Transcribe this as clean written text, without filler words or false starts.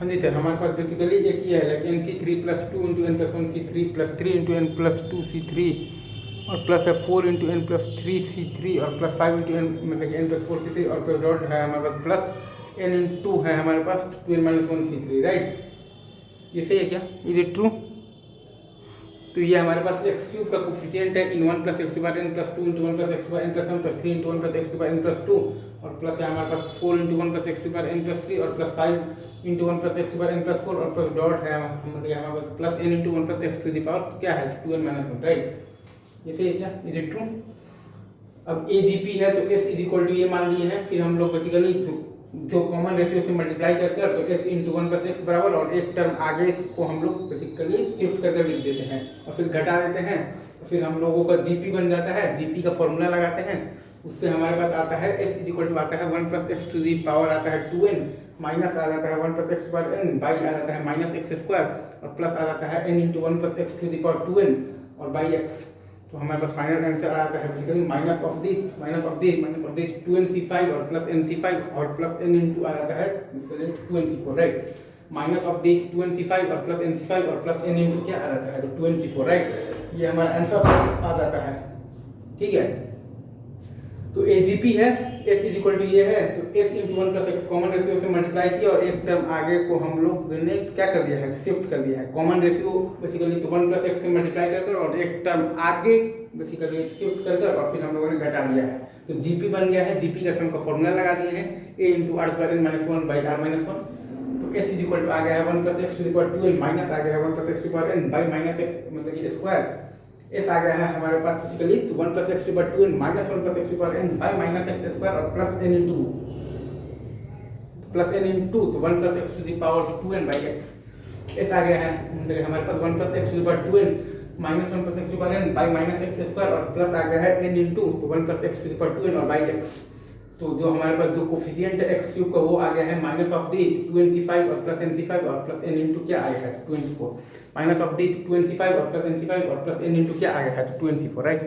हाँ जी सर, हमारे पास बेसिकली एक ही है, like NC3 plus 2 into n plus 1C3 plus 3 into n plus 2C3 और प्लस है 4 इंटू एन प्लस 3C3 और प्लस 5 इंटू एन मतलब एन प्लस 4C3 और प्लस डॉट है हमारे पास प्लस एन इंटू है हमारे पास 2n माइनस 1C3, राइट। ये सही है क्या? Is it true? तो ये हमारे पास एक्स क्यूब का कोफिशिएंट है इन 1 प्लस एक्स बार n plus 2 into 1 plus x बार n plus 1 plus 3 into 1 plus x बार एन प्लस 2 और प्लस है हमारे पास 4 इंटू 1 प्लस एक्स बार एन प्लस 3 और प्लस 5 इंटू 1 प्लस एक्स बार एन प्लस 4 और प्लस डॉट है मतलब हमारे पास plus n into 1 plus x to the power क्या है 2n माइनस 1, राइट। ये सही है क्या? Is it true? अब AGP है तो S इज इक्वल टू ये मान लिए हैं, फिर हम लोग बेसिकली जो कॉमन रेशियो से मल्टीप्लाई करके तो S इंटू 1 प्लस एक्स बराबर और एक टर्म आगे को हम लोग बेसिकली शिफ्ट करके लिख देते हैं और फिर घटा देते हैं, तो फिर हम लोगों का GP बन जाता है। GP का फॉर्मूला लगाते हैं, उससे हमारे पास आता है S इज इक्वल टू आता है 1 plus x to the power आता है 2n माइनस आ जाता है 1 plus x power n by आ जाता है माइनस एक्स स्क्वायर और प्लस आ जाता है n into 1 plus x to the power 2n और बाई x। तो हमारे पास फाइनल आंसर आ जाता है basically minus of the 2nc5 और प्लस nc5 और प्लस n इंटू आ जाता है basically 2nc4, right. Minus of the 2nc5 और प्लस nc5 और प्लस n इंटू क्या आ जाता है तो 2nc4, राइट। ये हमारा आंसर आ जाता है, ठीक है। तो AGP है S इज इक्वल टू ये है तो S into 1 plus x common ratio से मल्टीप्लाई किया और एक टर्म आगे को हम लोग ने क्या कर दिया है शिफ्ट कर दिया है। कॉमन रेशियो बेसिकली तो 1 प्लस एक्स से मल्टीप्लाई करके और एक टर्म आगे बेसिकली शिफ्ट करके और फिर हम लोगों ने घटा दिया है। तो GP बन गया है। GP का सम का फॉर्मूला लगा दिए हैं A into r square n minus 1 by r minus 1। तो S इज इक्वल टू आ गया है 1 plus x to the power 2n minus आ गया है 1 plus x to the power n by minus x मतलब कि स्क्वायर। S आ गया है हमारे पास बेसिकली तो 1 plus x to the power 2n minus 1 plus x to the power n by minus x square और प्लस n इंटू तो 1 plus x to the power 2n by x। S आ गया है मतलब हमारे पास 1 plus x to the power 2n minus 1 plus x to the power n by minus x square और plus आ गया है n इंटू तो 1 plus x to the power 2n और बाई x। तो जो हमारे पास जो कोफिशिएंट है एक्स क्यूब का वो आ गया है माइनस ऑफ दी 2nc5 और प्लस nc5 और प्लस n इंटू क्या आ गया है 2nc4 minus of the 2nc5 और प्लस nc5 और प्लस n इंटू क्या आ गया है तो 2nc4, राइट।